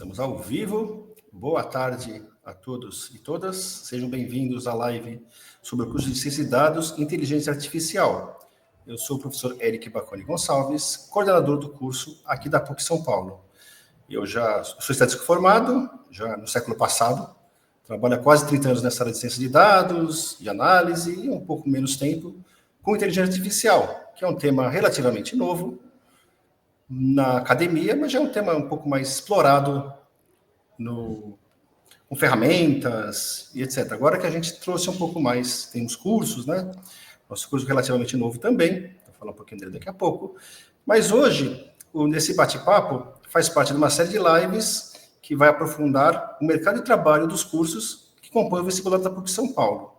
Estamos ao vivo. Boa tarde a todos e todas. Sejam bem-vindos à live sobre o curso de Ciência de Dados e Inteligência Artificial. Eu sou o professor Eric Baconi Gonçalves, coordenador do curso aqui da PUC São Paulo. Eu já sou estatístico formado, já no século passado, trabalho há quase 30 anos nessa área de ciência de dados, de análise e um pouco menos tempo com inteligência artificial, que é um tema relativamente novo na academia, mas já é um tema um pouco mais explorado com ferramentas e etc. Agora que a gente trouxe um pouco mais, tem uns cursos, né? Nosso curso relativamente novo também, vou falar um pouquinho dele daqui a pouco. Mas hoje, nesse bate-papo, faz parte de uma série de lives que vai aprofundar o mercado de trabalho dos cursos que compõem o vestibular da PUC São Paulo.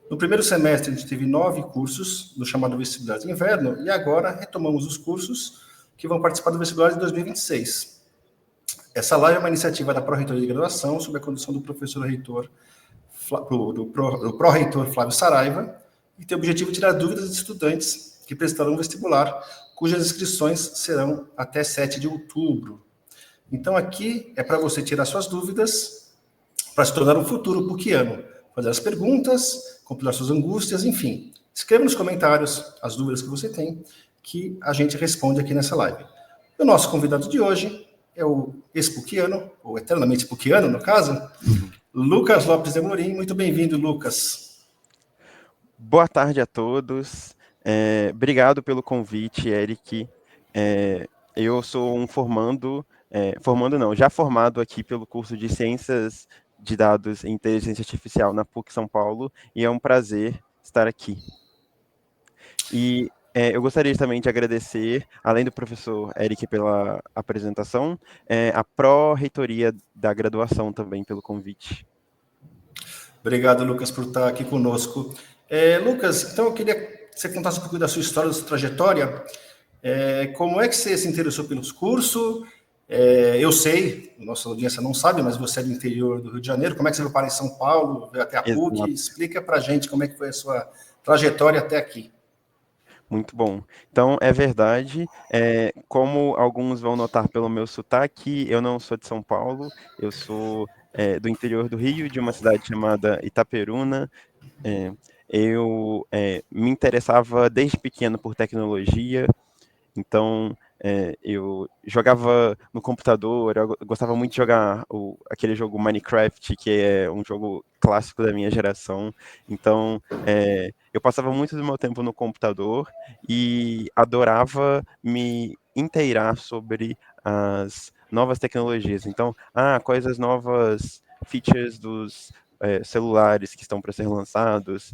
No primeiro semestre, a gente teve 9 cursos no chamado vestibular de inverno, e agora retomamos os cursos que vão participar do vestibular de 2026. Essa live é uma iniciativa da Pró-Reitoria de Graduação, sob a condução do professor reitor, do pró-reitor Flávio Saraiva, e tem o objetivo de tirar dúvidas dos estudantes que prestarão vestibular, cujas inscrições serão até 7 de outubro. Então, aqui é para você tirar suas dúvidas, para se tornar um futuro PUCiano, fazer as perguntas, compilar suas angústias, enfim. Escreva nos comentários as dúvidas que você tem, que a gente responde aqui nessa live. O nosso convidado de hoje é o ex-PUCiano, ou eternamente PUCiano, no caso, Lucas Lopes de Amorim. Muito bem-vindo, Lucas. Boa tarde a todos. Obrigado pelo convite, Eric. Eu sou um já formado aqui pelo curso de Ciências de Dados e Inteligência Artificial na PUC São Paulo, e é um prazer estar aqui. E eu gostaria também de agradecer, além do professor Eric pela apresentação, a Pró-Reitoria da Graduação também pelo convite. Obrigado, Lucas, por estar aqui conosco. Lucas, então eu queria que você contasse um pouco da sua história, da sua trajetória. Como é que você se interessou pelos cursos? Eu sei, nossa audiência não sabe, mas você é do interior do Rio de Janeiro. Como é que você veio para em São Paulo, veio até a PUC? Exato. Explica para a gente como é que foi a sua trajetória até aqui. Muito bom. Então, é verdade, como alguns vão notar pelo meu sotaque, eu não sou de São Paulo, eu sou do interior do Rio, de uma cidade chamada Itaperuna. Eu me interessava desde pequeno por tecnologia, então eu jogava no computador, eu gostava muito de jogar aquele jogo Minecraft, que é um jogo clássico da minha geração. Então eu passava muito do meu tempo no computador e adorava me inteirar sobre as novas tecnologias. Então, quais as novas features dos celulares que estão para ser lançados,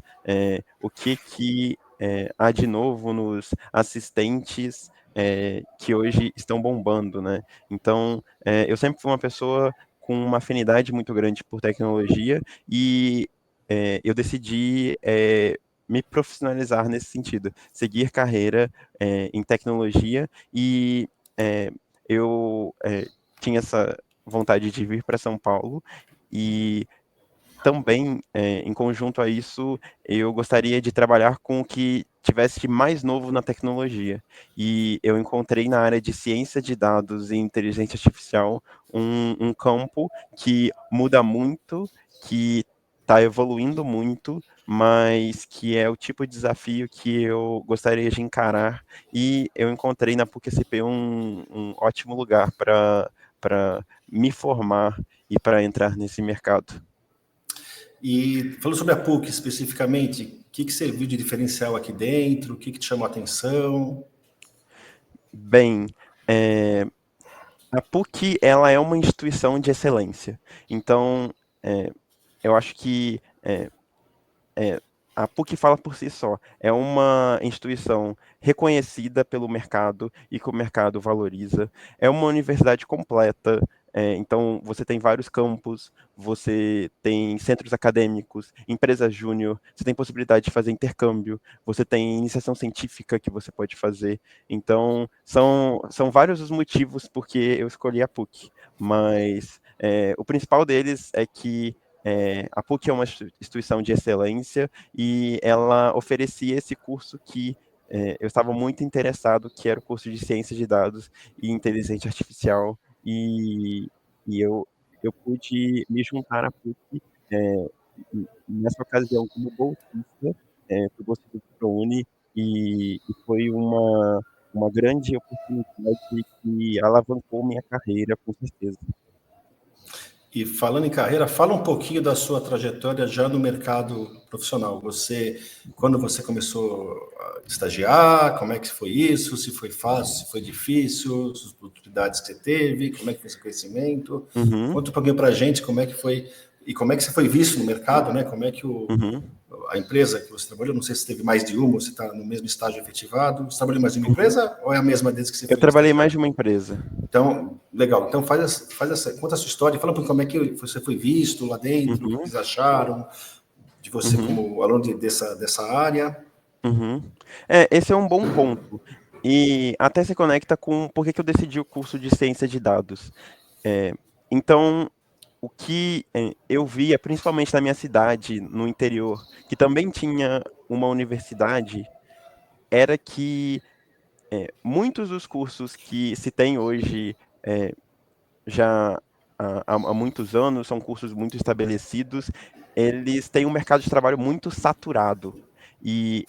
o que há de novo nos assistentes que hoje estão bombando, né? Então, eu sempre fui uma pessoa com uma afinidade muito grande por tecnologia e eu decidi me profissionalizar nesse sentido, seguir carreira em tecnologia e eu tinha essa vontade de vir para São Paulo e também, em conjunto a isso, eu gostaria de trabalhar com o que tivesse de mais novo na tecnologia. E eu encontrei na área de ciência de dados e inteligência artificial um campo que muda muito, que está evoluindo muito, mas que é o tipo de desafio que eu gostaria de encarar. E eu encontrei na PUC-SP um ótimo lugar para me formar e para entrar nesse mercado. E falando sobre a PUC especificamente, o que serviu de diferencial aqui dentro? O que te chamou a atenção? Bem, a PUC ela é uma instituição de excelência. Então, eu acho que a PUC fala por si só. É uma instituição reconhecida pelo mercado e que o mercado valoriza. É uma universidade completa. Então, você tem vários campos, você tem centros acadêmicos, empresa júnior, você tem possibilidade de fazer intercâmbio, você tem iniciação científica que você pode fazer. Então, são vários os motivos porque eu escolhi a PUC. Mas o principal deles é que a PUC é uma instituição de excelência e ela oferecia esse curso que eu estava muito interessado, que era o curso de Ciência de Dados e Inteligência Artificial, e e eu pude me juntar à PUC, nessa ocasião como bolsista, fui bolsista do ProUni, e foi uma grande oportunidade que alavancou minha carreira, com certeza. E falando em carreira, fala um pouquinho da sua trajetória já no mercado profissional. Quando você começou a estagiar, como é que foi isso? Se foi fácil, se foi difícil, as oportunidades que você teve, como é que foi esse conhecimento? Uhum, Conta um pouquinho para a gente como é que foi e como é que você foi visto no mercado, né? Como é que uhum, a empresa que você trabalhou, não sei se teve mais de uma, ou se está no mesmo estágio efetivado. Você trabalhou em mais de uma uhum. empresa ou é a mesma desde que você Eu foi trabalhei em mais estagiário? de uma empresa. Então, legal. Então conta a sua história, fala um pouco como é que você foi visto lá dentro, o que Uhum, eles acharam de você uhum, como aluno dessa área. uhum. Esse é um bom ponto. E até se conecta com por que que eu decidi o curso de ciência de dados. É, então, o que eu via, principalmente na minha cidade, no interior, que também tinha uma universidade, era que muitos dos cursos que se tem hoje, é, já há muitos anos, são cursos muito estabelecidos, eles têm um mercado de trabalho muito saturado. E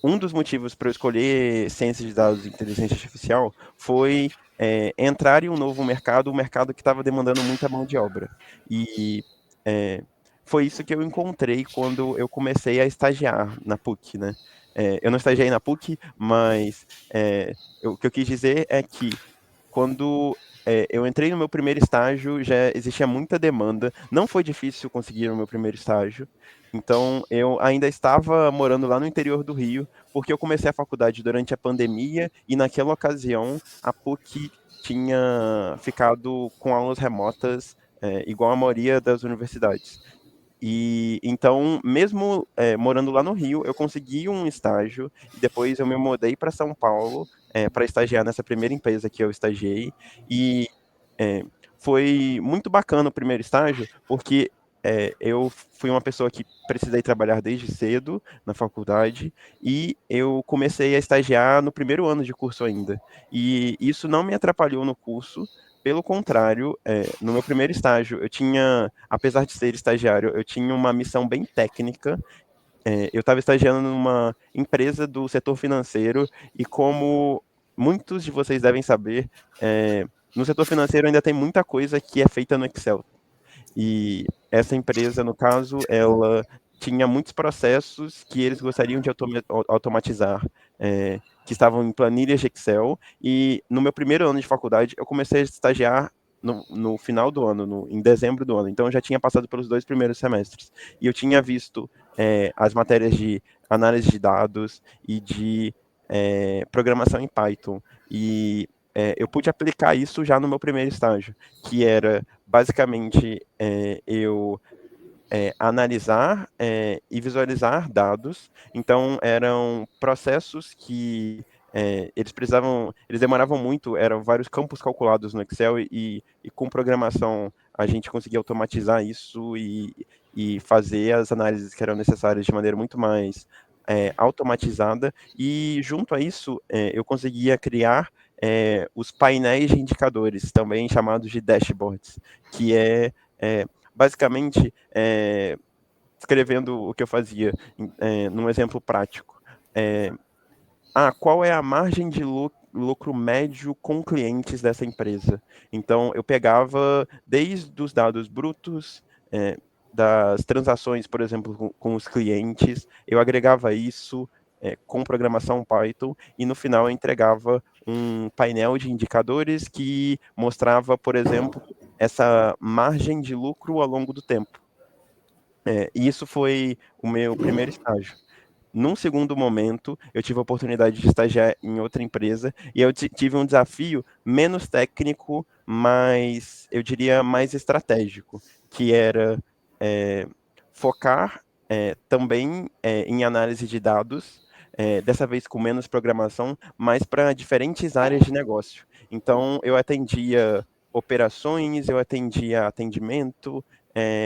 um dos motivos para eu escolher ciência de dados e inteligência artificial foi entrar em um novo mercado, um mercado que estava demandando muita mão de obra. E é, foi isso que eu encontrei quando eu comecei a estagiar na PUC, né? Eu não estagiei na PUC, mas o que eu quis dizer é que quando eu entrei no meu primeiro estágio, já existia muita demanda. Não foi difícil conseguir o meu primeiro estágio. Então, eu ainda estava morando lá no interior do Rio, porque eu comecei a faculdade durante a pandemia e naquela ocasião a PUC tinha ficado com aulas remotas, igual a maioria das universidades. E então, mesmo morando lá no Rio, eu consegui um estágio e depois eu me mudei para São Paulo para estagiar nessa primeira empresa que eu estagiei. E é, foi muito bacana o primeiro estágio, porque eu fui uma pessoa que precisei trabalhar desde cedo na faculdade e eu comecei a estagiar no primeiro ano de curso ainda. E isso não me atrapalhou no curso. Pelo contrário, no meu primeiro estágio, eu tinha, apesar de ser estagiário, eu tinha uma missão bem técnica. Eu estava estagiando numa empresa do setor financeiro e como muitos de vocês devem saber, no setor financeiro ainda tem muita coisa que é feita no Excel. E essa empresa, no caso, ela tinha muitos processos que eles gostariam de automatizar, que estavam em planilhas de Excel. E no meu primeiro ano de faculdade, eu comecei a estagiar no final do ano, em dezembro do ano. Então, eu já tinha passado pelos 2 primeiros semestres. E eu tinha visto as matérias de análise de dados e de programação em Python. E eu pude aplicar isso já no meu primeiro estágio, que era basicamente eu analisar e visualizar dados. Então, eram processos que eles demoravam muito, eram vários campos calculados no Excel e com programação a gente conseguia automatizar isso e fazer as análises que eram necessárias de maneira muito mais automatizada. E junto a isso, eu conseguia criar os painéis de indicadores, também chamados de dashboards, que basicamente, escrevendo o que eu fazia num exemplo prático. É, qual é a margem de lucro médio com clientes dessa empresa? Então, eu pegava desde os dados brutos, das transações, por exemplo, com os clientes, eu agregava isso com programação Python e no final eu entregava um painel de indicadores que mostrava, por exemplo, essa margem de lucro ao longo do tempo. E isso foi o meu primeiro estágio. Num segundo momento, eu tive a oportunidade de estagiar em outra empresa e eu tive um desafio menos técnico, mas eu diria mais estratégico, que era é, focar também em análise de dados, dessa vez com menos programação, mas para diferentes áreas de negócio. Então, eu atendia operações, eu atendia atendimento,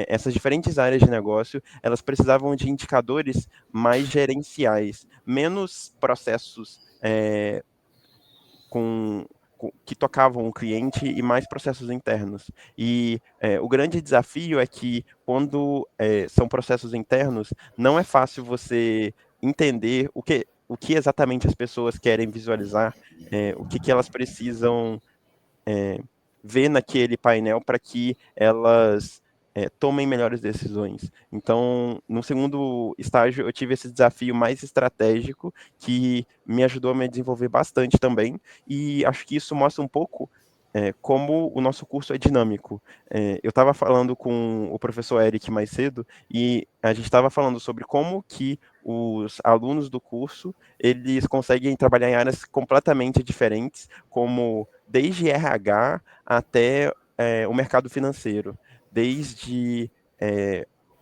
essas diferentes áreas de negócio, elas precisavam de indicadores mais gerenciais, menos processos com, que tocavam o cliente e mais processos internos. E o grande desafio é que quando são processos internos, não é fácil você entender o que exatamente as pessoas querem visualizar, o que elas precisam é, ver naquele painel para que elas tomem melhores decisões. Então, no segundo estágio, eu tive esse desafio mais estratégico que me ajudou a me desenvolver bastante também, e acho que isso mostra um pouco como o nosso curso é dinâmico. Eu estava falando com o professor Eric mais cedo e a gente estava falando sobre como que os alunos do curso eles conseguem trabalhar em áreas completamente diferentes, como desde RH até o mercado financeiro, desde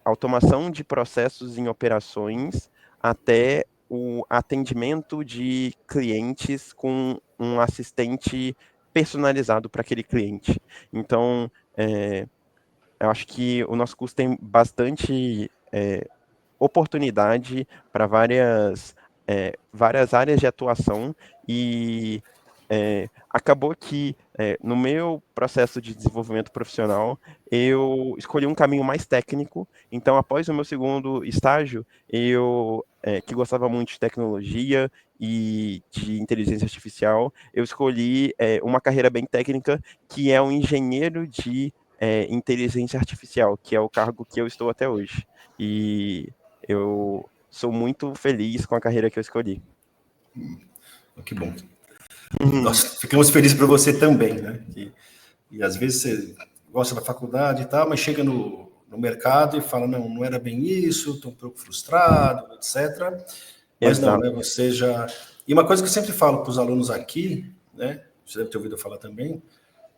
automação de processos em operações até o atendimento de clientes com um assistente personalizado para aquele cliente. Então, eu acho que o nosso curso tem bastante oportunidade para várias áreas de atuação e acabou que no meu processo de desenvolvimento profissional eu escolhi um caminho mais técnico. Então, após o meu segundo estágio, eu que gostava muito de tecnologia e de inteligência artificial, eu escolhi uma carreira bem técnica, que é um engenheiro de inteligência artificial, que é o cargo que eu estou até hoje. E eu sou muito feliz com a carreira que eu escolhi. Que bom. Nós ficamos felizes por você também, né? E às vezes você gosta da faculdade e tal, mas chega no mercado e fala, não, não era bem isso, estou um pouco frustrado, etc. Mas não, Exato. né? Você já... E uma coisa que eu sempre falo para os alunos aqui, né? Você deve ter ouvido falar também,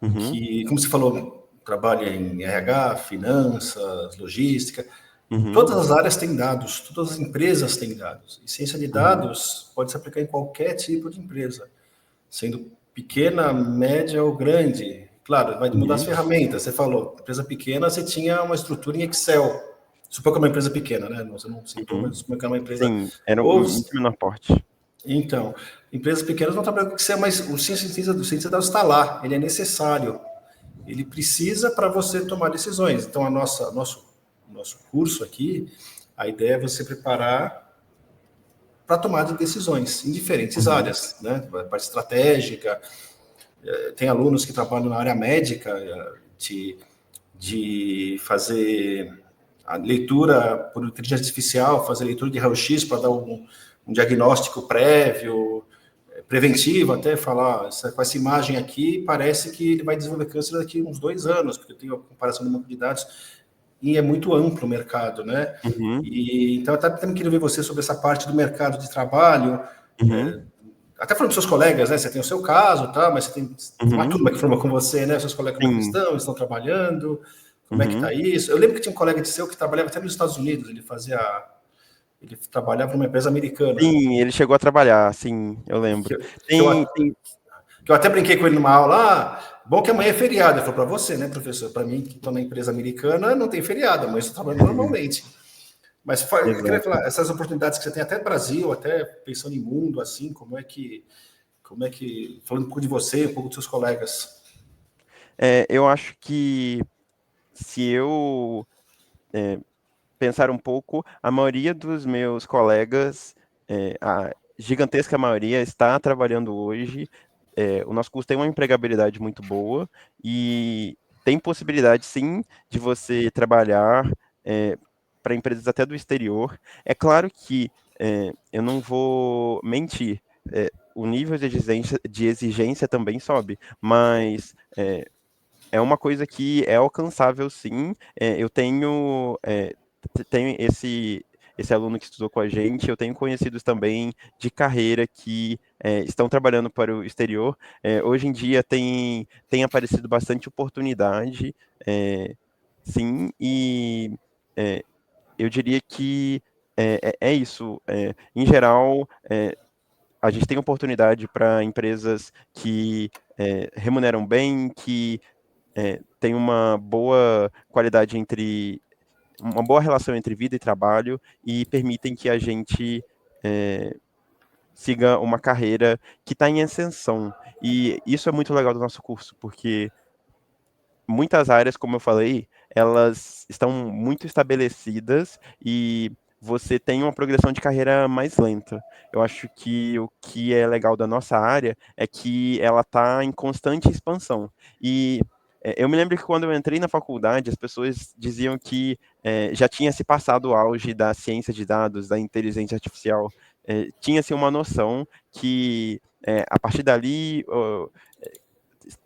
Uhum, que, como você falou, trabalha em RH, finanças, logística, uhum, todas as áreas têm dados, todas as empresas têm dados. E ciência de uhum, dados pode se aplicar em qualquer tipo de empresa, sendo pequena, média ou grande. Claro, vai mudar as uhum, ferramentas. Você falou, empresa pequena, você tinha uma estrutura em Excel. Supor que é uma empresa pequena, né? Você não citou, uhum. mas supor que é uma empresa. Sim, era Ou, um muito menor porte. então, empresas pequenas não trabalham com Excel, mas o cientista de dados está lá, ele é necessário. Ele precisa para você tomar decisões. Então, nosso curso aqui, a ideia é você preparar para tomar de decisões em diferentes Uhum, áreas, né? A parte estratégica, tem alunos que trabalham na área médica, de fazer a leitura por inteligência artificial, fazer leitura de raio-x para dar um diagnóstico prévio, preventivo, até falar, com essa imagem aqui, parece que ele vai desenvolver câncer daqui a uns 2 anos, porque eu tenho a comparação de banco de dados, e é muito amplo o mercado, né? uhum, E, então, eu também queria ver você sobre essa parte do mercado de trabalho, uhum, até falando dos seus colegas, né? Você tem o seu caso, tá? Mas você tem uma uhum. turma que formou com você, né? Seus colegas, como é que Sim, estão trabalhando? Como é que uhum. tá isso? Eu lembro que tinha um colega de seu que trabalhava até nos Estados Unidos, ele trabalhava numa empresa americana. Sim, ele chegou a trabalhar, sim, eu Que, lembro. que, eu, Tem, que eu até brinquei com ele numa aula, bom que amanhã é feriado. Ele falou para você, né, professor? Para mim, que estou na empresa americana, não tem feriado, amanhã eu estou trabalhando normalmente. Mas eu queria exato. falar, essas oportunidades que você tem até no Brasil, até pensando em mundo, assim, falando um pouco de você, um pouco dos seus colegas. Eu acho que se eu pensar um pouco, a maioria dos meus colegas, a gigantesca maioria, está trabalhando hoje. O nosso curso tem uma empregabilidade muito boa e tem possibilidade, sim, de você trabalhar para empresas até do exterior. É claro que eu não vou mentir. O nível de exigência também sobe, mas é uma coisa que é alcançável, sim. Eu tenho esse aluno que estudou com a gente, eu tenho conhecidos também de carreira que estão trabalhando para o exterior. Hoje em dia tem aparecido bastante oportunidade, sim, e é, eu diria que é isso. Em geral, a gente tem oportunidade para empresas que remuneram bem, que tem uma boa qualidade uma boa relação entre vida e trabalho e permitem que a gente siga uma carreira que está em ascensão. E isso é muito legal do nosso curso, porque muitas áreas, como eu falei, elas estão muito estabelecidas e você tem uma progressão de carreira mais lenta. Eu acho que o que é legal da nossa área é que ela está em constante expansão. E eu me lembro que quando eu entrei na faculdade, as pessoas diziam que já tinha se passado o auge da ciência de dados, da inteligência artificial. Tinha-se uma noção que a partir dali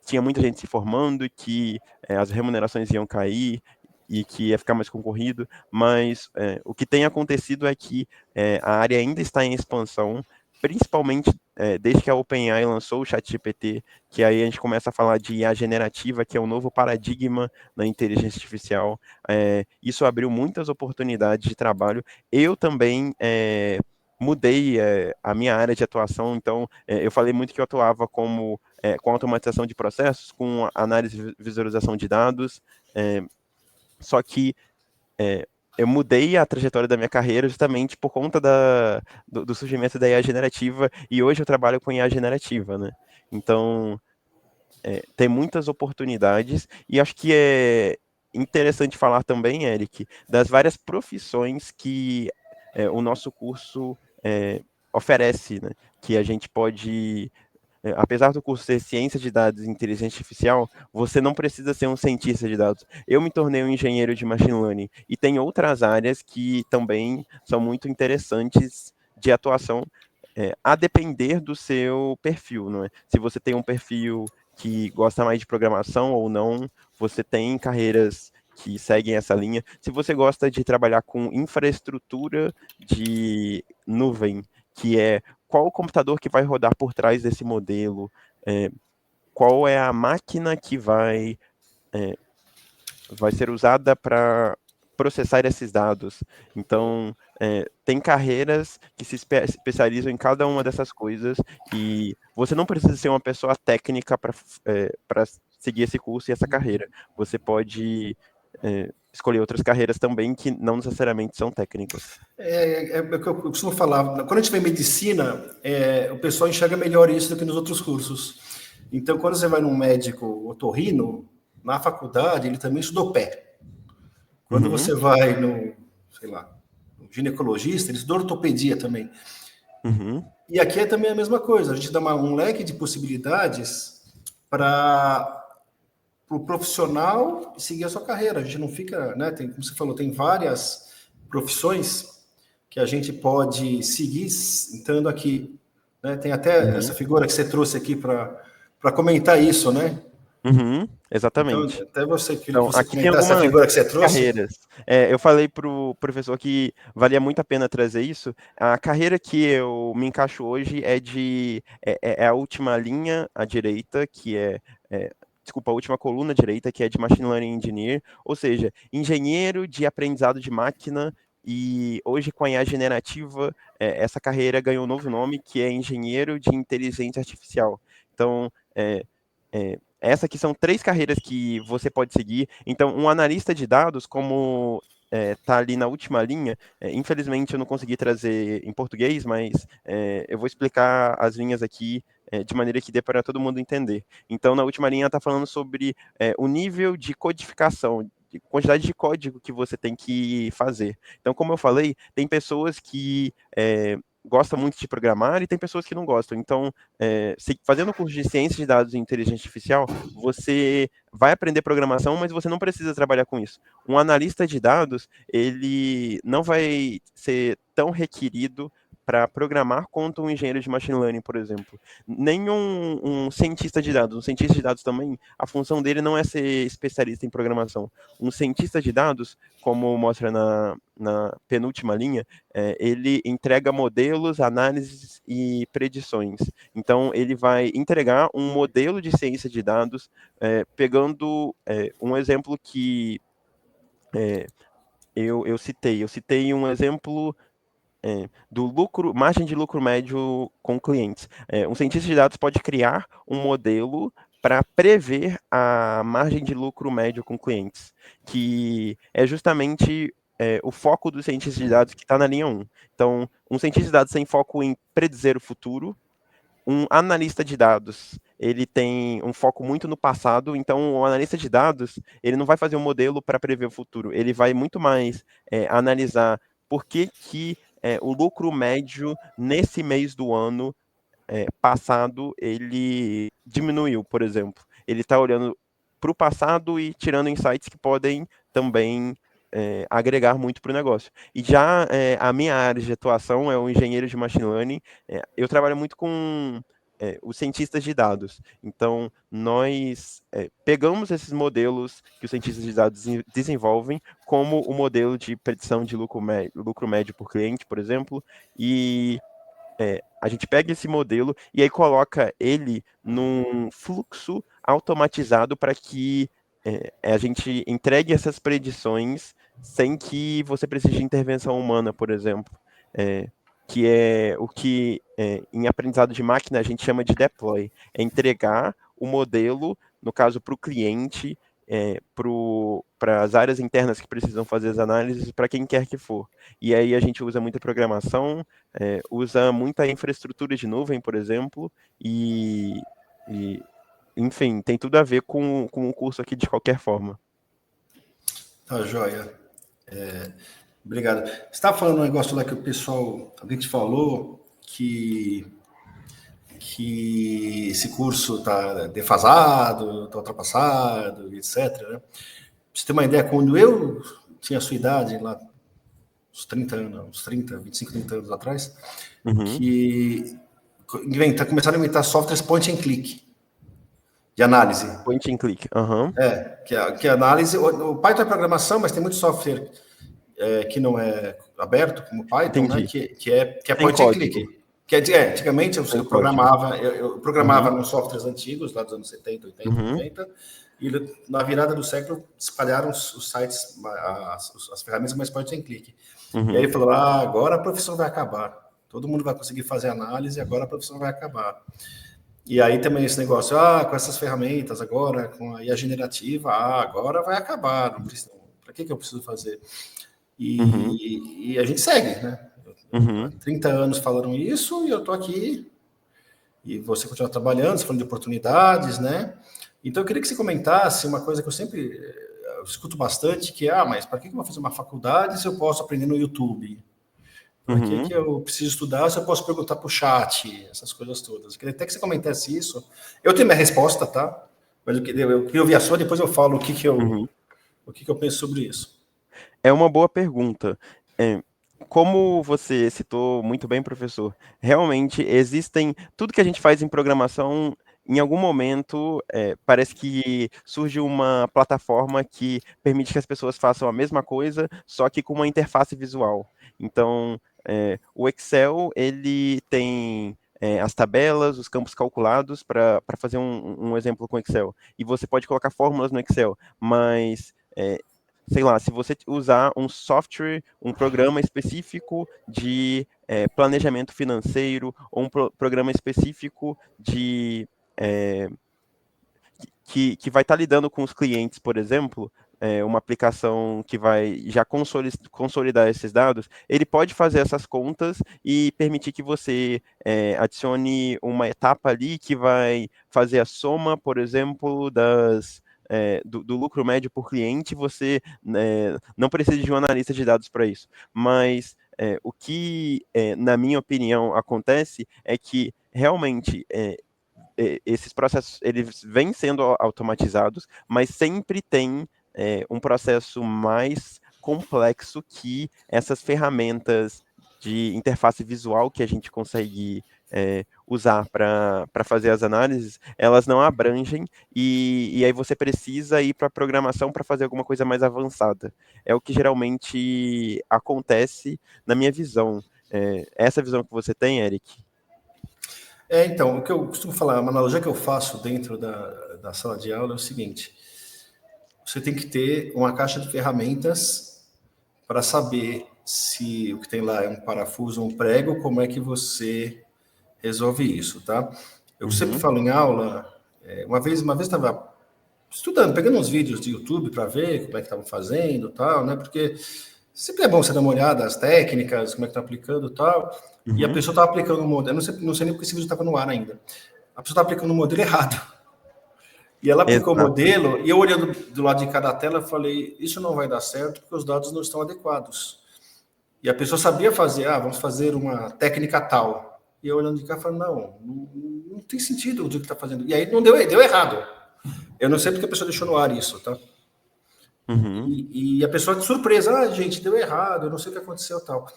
tinha muita gente se formando, que as remunerações iam cair e que ia ficar mais concorrido, mas o que tem acontecido é que a área ainda está em expansão, principalmente desde que a OpenAI lançou o ChatGPT, que aí a gente começa a falar de IA generativa, que é um novo paradigma na inteligência artificial. Isso abriu muitas oportunidades de trabalho. Eu também mudei a minha área de atuação, então eu falei muito que eu atuava com automatização de processos, com análise e visualização de dados, só que eu mudei a trajetória da minha carreira justamente por conta do surgimento da IA generativa, e hoje eu trabalho com IA generativa, né? Então, tem muitas oportunidades, e acho que é interessante falar também, Eric, das várias profissões que o nosso curso oferece, né? Que a gente pode apesar do curso ser ciência de dados e inteligência artificial, você não precisa ser um cientista de dados. Eu me tornei um engenheiro de machine learning e tem outras áreas que também são muito interessantes de atuação, a depender do seu perfil, não é? Se você tem um perfil que gosta mais de programação ou não, você tem carreiras que seguem essa linha. Se você gosta de trabalhar com infraestrutura de nuvem, que é qual o computador que vai rodar por trás desse modelo, é, qual é a máquina que vai ser usada para processar esses dados. Então, tem carreiras que se especializam em cada uma dessas coisas e você não precisa ser uma pessoa técnica para seguir esse curso e essa carreira. Você pode escolher outras carreiras também que não necessariamente são técnicas. É o que eu costumo falar. Quando a gente vê medicina, o pessoal enxerga melhor isso do que nos outros cursos. Então, quando você vai num médico otorrino, na faculdade, ele também estudou pé. Quando Uhum, você vai no, sei lá, no ginecologista, ele estudou ortopedia também. uhum, E aqui é também a mesma coisa. A gente dá um leque de possibilidades para o pro profissional seguir a sua carreira. A gente não fica, né? Tem, como você falou, tem várias profissões que a gente pode seguir entrando aqui. Né? Tem até essa uhum, figura que você trouxe aqui para comentar isso, né? uhum, Então, exatamente. até você queria que Então, você aqui tem comentasse essa algumas figura que você trouxe. carreiras. Eu falei para o professor que valia muito a pena trazer isso. A carreira que eu me encaixo hoje é a última linha à direita, desculpa, a última coluna à direita, que é de Machine Learning Engineer, ou seja, engenheiro de aprendizado de máquina. E hoje, com a IA generativa, essa carreira ganhou um novo nome, que é engenheiro de inteligência artificial. Então, essa aqui são três carreiras que você pode seguir. Então, um analista de dados, como está ali na última linha, infelizmente eu não consegui trazer em português, mas eu vou explicar as linhas aqui de maneira que dê para todo mundo entender. Então, na última linha está falando sobre o nível de codificação, de quantidade de código que você tem que fazer. Então, como eu falei, tem pessoas que gostam muito de programar e tem pessoas que não gostam. Então, fazendo o curso de ciência de dados e inteligência artificial, você vai aprender programação, mas você não precisa trabalhar com isso. Um analista de dados, ele não vai ser tão requerido para programar quanto um engenheiro de machine learning, por exemplo. Nem um cientista de dados. Um cientista de dados também, a função dele não é ser especialista em programação. Um cientista de dados, como mostra na penúltima linha, ele entrega modelos, análises e predições. Então, ele vai entregar um modelo de ciência de dados, pegando um exemplo que eu citei. Eu citei um exemplo do lucro, margem de lucro médio com clientes. Um cientista de dados pode criar um modelo para prever a margem de lucro médio com clientes, que é justamente o foco do cientista de dados que está na linha um. Então, um cientista de dados tem foco em predizer o futuro, um analista de dados, ele tem um foco muito no passado, então o analista de dados, ele não vai fazer um modelo para prever o futuro, ele vai muito mais analisar por que o lucro médio nesse mês do ano passado ele diminuiu, por exemplo. Ele está olhando para o passado e tirando insights que podem também agregar muito para o negócio. E já a minha área de atuação é o engenheiro de machine learning. Eu trabalho muito com os cientistas de dados. Então, nós pegamos esses modelos que os cientistas de dados desenvolvem, como o modelo de predição de lucro médio por cliente, por exemplo, e a gente pega esse modelo e aí coloca ele num fluxo automatizado para que a gente entregue essas predições sem que você precise de intervenção humana, por exemplo. Que é o que em aprendizado de máquina a gente chama de deploy. É entregar o modelo, no caso, para o cliente, para as áreas internas que precisam fazer as análises, para quem quer que for. E aí a gente usa muita programação, usa muita infraestrutura de nuvem, por exemplo, e enfim, tem tudo a ver com o curso aqui de qualquer forma. Tá, joia. Obrigado. Você estava falando um negócio lá que o pessoal, alguém te falou que esse curso está defasado, está ultrapassado, etc. Né? Pra você ter uma ideia, quando eu tinha a sua idade, lá, uns 30 anos, uns 30, 25, 30 anos atrás, que começaram a inventar softwares point and click de análise. Point and click, que é análise. O Python é programação, mas tem muito software que não é aberto, como Python, né, que é point and click. Antigamente eu programava nos softwares antigos, lá dos anos 70, 80, 90, e na virada do século espalharam os sites, as ferramentas mais point and click. E aí ele falou, agora a profissão vai acabar. Todo mundo vai conseguir fazer análise, agora a profissão vai acabar. E aí também esse negócio, com essas ferramentas agora, com a IA generativa, agora vai acabar. Para que eu preciso fazer? E a gente segue, né? Há 30 anos falaram isso e eu estou aqui. E você continua trabalhando, você falando de oportunidades, né? Então eu queria que você comentasse uma coisa que eu sempre escuto bastante, que é, mas para que eu vou fazer uma faculdade se eu posso aprender no YouTube? Para que eu preciso estudar se eu posso perguntar para o chat, essas coisas todas? Eu queria até que você comentasse isso. Eu tenho minha resposta, tá? Mas eu queria ouvir a sua, depois eu falo o que eu penso sobre isso. É uma boa pergunta. Como você citou muito bem, professor, realmente existem. Tudo que a gente faz em programação, em algum momento, parece que surge uma plataforma que permite que as pessoas façam a mesma coisa, só que com uma interface visual. Então, o Excel, ele tem as tabelas, os campos calculados, para fazer um exemplo com Excel. E você pode colocar fórmulas no Excel, mas sei lá, se você usar um software, um programa específico de planejamento financeiro, ou um programa específico de que vai estar lidando com os clientes, por exemplo, uma aplicação que vai já consolidar esses dados, ele pode fazer essas contas e permitir que você adicione uma etapa ali que vai fazer a soma, por exemplo, do lucro médio por cliente. Você não precisa de um analista de dados para isso. Mas o que, na minha opinião, acontece é que realmente esses processos eles vêm sendo automatizados, mas sempre tem um processo mais complexo que essas ferramentas de interface visual que a gente consegue usar para fazer as análises, elas não abrangem, e aí você precisa ir para a programação para fazer alguma coisa mais avançada. É o que geralmente acontece na minha visão. Essa visão que você tem, Eric? Então, o que eu costumo falar, uma analogia que eu faço dentro da sala de aula é o seguinte: você tem que ter uma caixa de ferramentas para saber se o que tem lá é um parafuso ou um prego, como é que você resolve isso, tá? Eu sempre falo em aula, uma vez eu estava estudando, pegando uns vídeos de YouTube para ver como é que estavam fazendo, tal, né? Porque sempre é bom você dar uma olhada, as técnicas, como é que estão aplicando, tal. e a pessoa estava aplicando o modelo, não sei nem porque esse vídeo estava no ar ainda, a pessoa estava aplicando o modelo errado. E ela aplicou o modelo, e eu olhando do lado de cada tela, eu falei, isso não vai dar certo porque os dados não estão adequados. E a pessoa sabia fazer, vamos fazer uma técnica tal. E eu olhando de cá, falei, não tem sentido o que está fazendo. E aí não deu errado. Eu não sei porque a pessoa deixou no ar isso, tá? E a pessoa de surpresa, gente, deu errado, eu não sei o que aconteceu tal.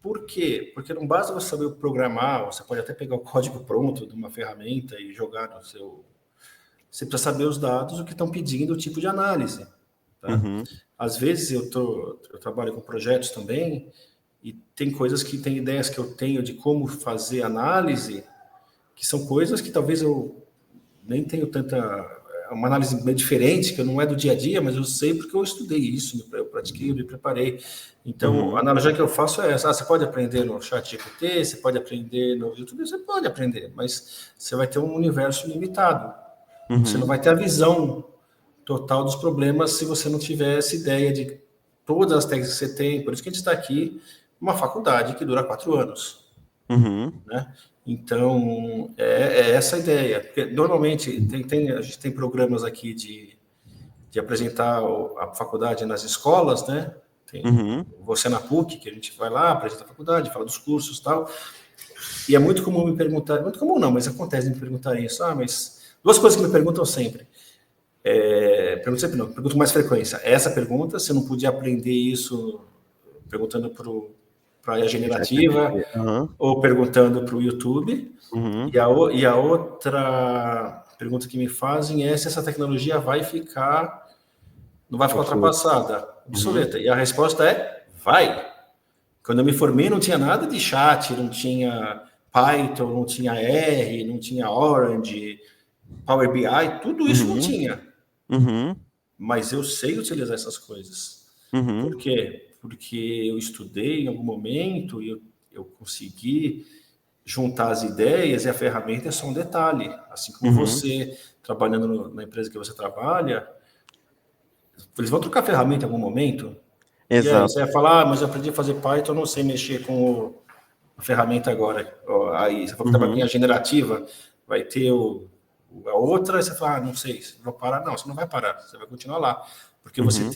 Por quê? Porque não basta você saber programar, você pode até pegar o código pronto de uma ferramenta e jogar no seu... Você precisa saber os dados, o que estão pedindo, o tipo de análise. Tá? Às vezes eu trabalho com projetos também e tem coisas que tem ideias que eu tenho de como fazer análise, que são coisas que talvez eu nem tenho tanta... Uma análise bem diferente, que não é do dia a dia, mas eu sei porque eu estudei isso, eu pratiquei, eu me preparei. Então, a analogia que eu faço é essa. Você pode aprender no ChatGPT, você pode aprender no YouTube, você pode aprender, mas você vai ter um universo limitado. Você não vai ter a visão total dos problemas se você não tiver essa ideia de todas as técnicas que você tem. Por isso que a gente está aqui numa faculdade que dura 4 anos. Né? Então, é essa a ideia. Porque, normalmente, a gente tem programas aqui de apresentar a faculdade nas escolas, né? Tem Você na PUC, que a gente vai lá, apresenta a faculdade, fala dos cursos e tal. E é muito comum me perguntar, muito comum não, mas acontece de me perguntarem isso. Mas duas coisas que me perguntam sempre. Pergunto sempre não, pergunto com mais frequência. Essa pergunta, se eu não podia aprender isso perguntando para a generativa ou perguntando para o YouTube. E a outra pergunta que me fazem é se essa tecnologia não vai ficar ultrapassada, obsoleta. E a resposta é vai. Quando eu me formei não tinha nada de chat, não tinha Python, não tinha R, não tinha Orange, Power BI, tudo isso não tinha. Mas eu sei utilizar essas coisas. Por quê? Porque eu estudei em algum momento e eu consegui juntar as ideias e a ferramenta é só um detalhe. Assim como você, trabalhando na empresa que você trabalha, eles vão trocar ferramenta em algum momento. Exato. E aí você vai falar, mas eu aprendi a fazer Python, eu não sei mexer com a ferramenta agora. Aí você falou que trabalha com a generativa, vai ter a outra, você fala, não sei, vou parar. Não, você não vai parar, você vai continuar lá. Porque você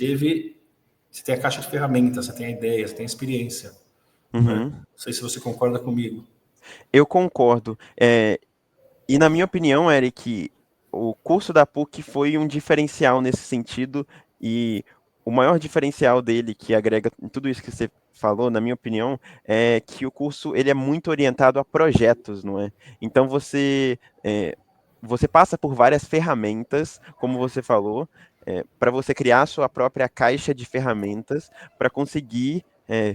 tem a caixa de ferramentas, você tem a ideia, você tem a experiência. Né? Não sei se você concorda comigo. Eu concordo. E na minha opinião, Eric, o curso da PUC foi um diferencial nesse sentido, e o maior diferencial dele, que agrega tudo isso que você falou, na minha opinião, é que o curso ele é muito orientado a projetos, não é? Então você passa por várias ferramentas, como você falou, para você criar a sua própria caixa de ferramentas para conseguir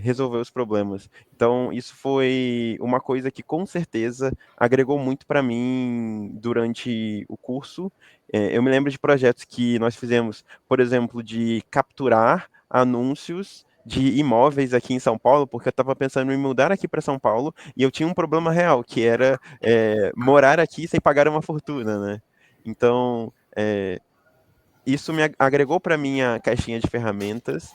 resolver os problemas. Então, isso foi uma coisa que com certeza agregou muito para mim durante o curso. Eu me lembro de projetos que nós fizemos, por exemplo, de capturar anúncios de imóveis aqui em São Paulo, porque eu estava pensando em mudar aqui para São Paulo e eu tinha um problema real, que era morar aqui sem pagar uma fortuna, né? Então, isso me agregou para minha caixinha de ferramentas,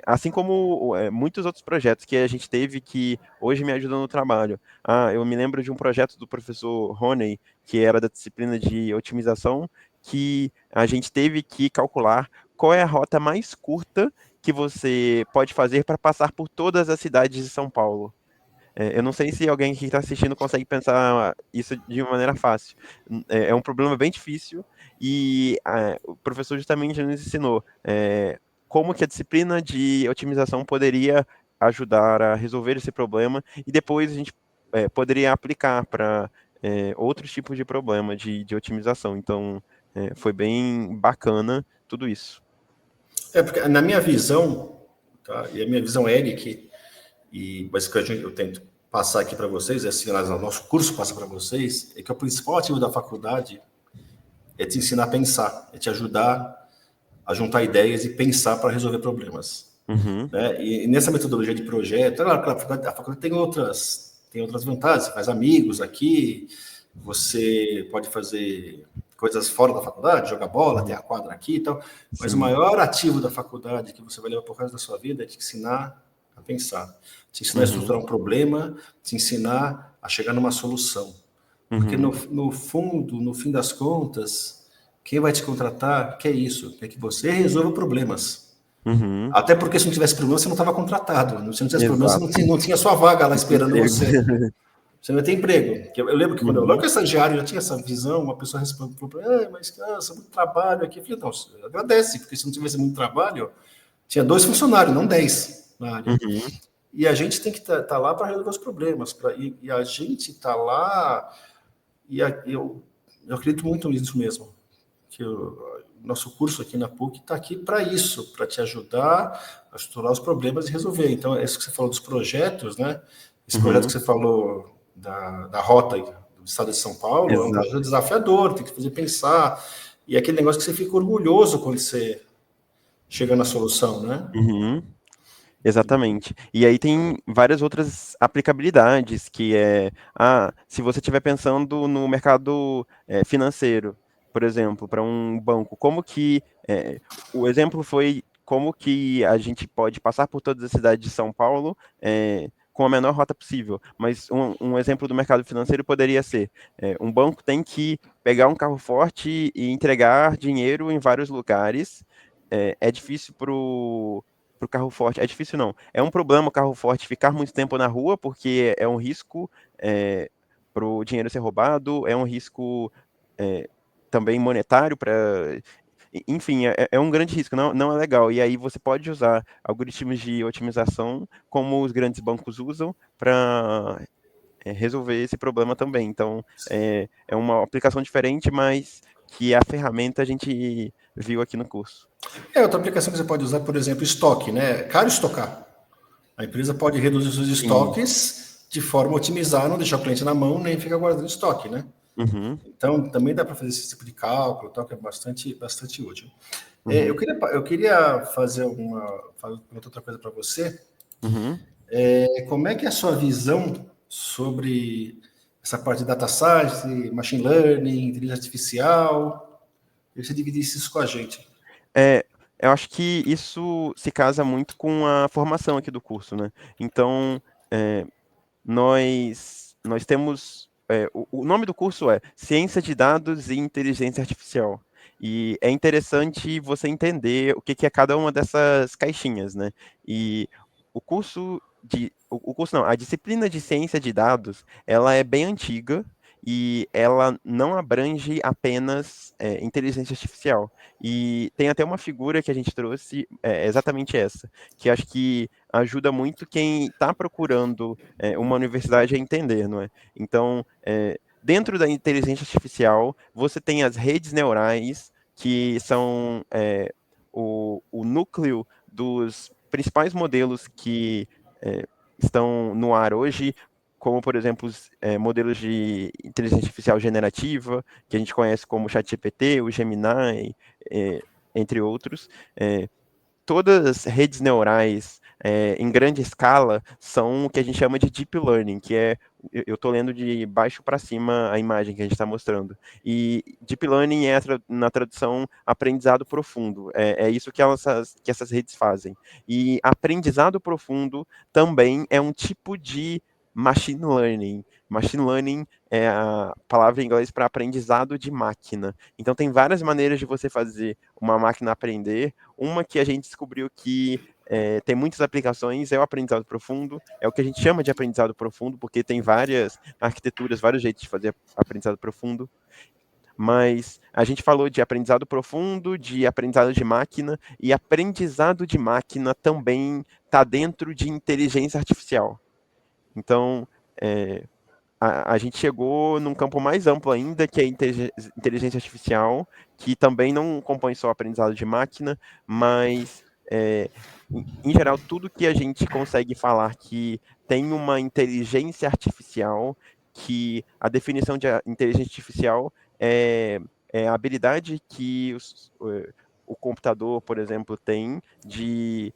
assim como muitos outros projetos que a gente teve que hoje me ajudam no trabalho. Eu me lembro de um projeto do professor Roney, que era da disciplina de otimização, que a gente teve que calcular qual é a rota mais curta que você pode fazer para passar por todas as cidades de São Paulo. Eu não sei se alguém que está assistindo consegue pensar isso de uma maneira fácil. É um problema bem difícil e o professor justamente nos ensinou como que a disciplina de otimização poderia ajudar a resolver esse problema e depois a gente poderia aplicar para outros tipos de problema de otimização. Então, foi bem bacana tudo isso. Porque na minha visão, tá? E a minha visão é mas que eu tento passar aqui para vocês, assim, o nosso curso passa para vocês, é que o principal ativo da faculdade é te ensinar a pensar, é te ajudar a juntar ideias e pensar para resolver problemas. Né? E nessa metodologia de projeto, a faculdade tem outras vantagens, você faz amigos aqui, você pode fazer coisas fora da faculdade, jogar bola, ter a quadra aqui e tal, mas o maior ativo da faculdade que você vai levar por resto da sua vida é te ensinar a pensar. Te ensinar a estruturar um problema, te ensinar a chegar numa solução. Porque no fundo, no fim das contas, quem vai te contratar quer isso, quer que você resolva problemas. Até porque se não tivesse problema, você não estava contratado. Se não tivesse problema, você não tinha sua vaga lá esperando você. Você não tem emprego. Eu lembro que quando eu logo que estagiário, já tinha essa visão, uma pessoa respondeu para mim, mas cansa, muito trabalho aqui. Eu falei, não, agradece, porque se não tivesse muito trabalho, tinha 2 funcionários, não 10 na área. E a gente tem que estar lá para resolver os problemas. E a gente está lá, e eu acredito muito nisso mesmo. Que nosso curso aqui na PUC está aqui para isso, para te ajudar a estruturar os problemas e resolver. Então, é isso que você falou dos projetos, né? Esse projeto que você falou da rota do estado de São Paulo é um projeto desafiador, tem que fazer pensar. E é aquele negócio que você fica orgulhoso quando você chega na solução, né? Exatamente. E aí tem várias outras aplicabilidades, que se você estiver pensando no mercado financeiro, por exemplo, para um banco, o exemplo foi como que a gente pode passar por todas as cidades de São Paulo com a menor rota possível. Mas um exemplo do mercado financeiro poderia ser, um banco tem que pegar um carro forte e entregar dinheiro em vários lugares. É difícil para o carro forte. É difícil, não. É um problema o carro forte ficar muito tempo na rua, porque é um risco para o dinheiro ser roubado, é um risco também monetário para. Enfim, é um grande risco, não é legal. E aí você pode usar algoritmos de otimização, como os grandes bancos usam, para resolver esse problema também. Então, é uma aplicação diferente, mas que a ferramenta a gente viu aqui no curso. Outra aplicação que você pode usar, por exemplo, estoque, né? É caro estocar. A empresa pode reduzir os seus estoques de forma a otimizar, não deixar o cliente na mão, nem ficar guardando estoque, né? Então, também dá para fazer esse tipo de cálculo, tal, que é bastante útil. Eu queria fazer outra coisa para você. Como é que é a sua visão sobre essa parte de data science, machine learning, inteligência artificial? Eu queria que você dividisse isso com a gente. Eu acho que isso se casa muito com a formação aqui do curso, né? Então, nós temos. O nome do curso é Ciência de Dados e Inteligência Artificial. E é interessante você entender o que é cada uma dessas caixinhas, né? E o curso não, a disciplina de ciência de dados, ela é bem antiga e ela não abrange apenas inteligência artificial. E tem até uma figura que a gente trouxe, exatamente essa, que acho que ajuda muito quem está procurando uma universidade a entender, não é? Então, dentro da inteligência artificial, você tem as redes neurais, que são o núcleo dos principais modelos que estão no ar hoje, como, por exemplo, os modelos de inteligência artificial generativa, que a gente conhece como o ChatGPT, o Gemini, entre outros. Todas as redes neurais em grande escala são o que a gente chama de deep learning, que eu estou lendo de baixo para cima a imagem que a gente está mostrando. E deep learning na tradução, aprendizado profundo. É isso que essas redes fazem. E aprendizado profundo também é um tipo de machine learning. Machine learning é a palavra em inglês para aprendizado de máquina. Então, tem várias maneiras de você fazer uma máquina aprender. Uma que a gente descobriu que tem muitas aplicações é o aprendizado profundo, é o que a gente chama de aprendizado profundo, porque tem várias arquiteturas, vários jeitos de fazer aprendizado profundo. Mas a gente falou de aprendizado profundo, de aprendizado de máquina, e aprendizado de máquina também está dentro de inteligência artificial. Então, a gente chegou num campo mais amplo ainda, que é a inteligência artificial, que também não compõe só aprendizado de máquina, mas, em geral, tudo que a gente consegue falar que tem uma inteligência artificial, que a definição de inteligência artificial é a habilidade que o computador, por exemplo, tem de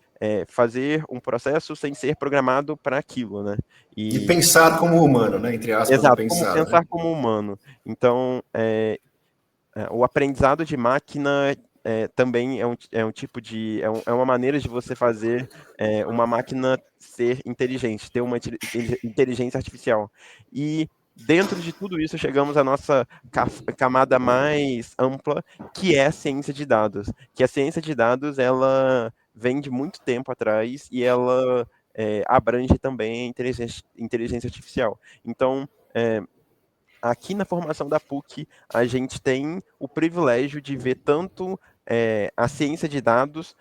fazer um processo sem ser programado para aquilo, né? De pensar como humano, né? Entre aspas, de Exato, como pensar, né? pensar como humano. Então, o aprendizado de máquina também é um tipo de, é uma maneira de você fazer uma máquina ser inteligente, ter uma inteligência artificial. E dentro de tudo isso, chegamos à nossa camada mais ampla, que é a ciência de dados. Que a ciência de dados, ela vem de muito tempo atrás e ela abrange também a inteligência artificial. Então, aqui na formação da PUC, a gente tem o privilégio de ver tanto a ciência de dados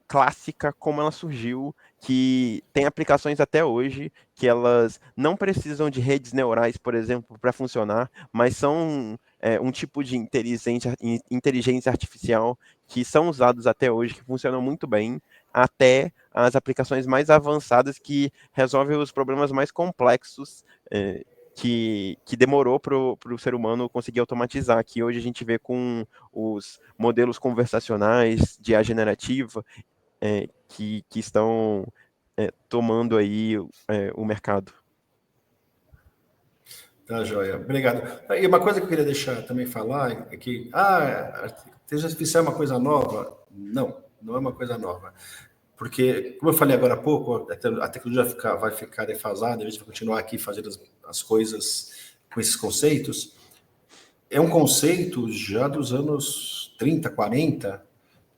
clássica, como ela surgiu, que tem aplicações até hoje, que elas não precisam de redes neurais, por exemplo, para funcionar, mas são um tipo de inteligência artificial que são usados até hoje, que funcionam muito bem, até as aplicações mais avançadas que resolvem os problemas mais complexos que demorou para o ser humano conseguir automatizar, que hoje a gente vê com os modelos conversacionais de IA generativa, que estão tomando aí o mercado. Tá, joia. Obrigado. E uma coisa que eu queria deixar também falar é que a inteligência artificial é uma coisa nova? Não, não é uma coisa nova. Porque, como eu falei agora há pouco, a tecnologia vai ficar defasada, a gente vai continuar aqui fazendo as coisas com esses conceitos. É um conceito já dos anos 30, 40,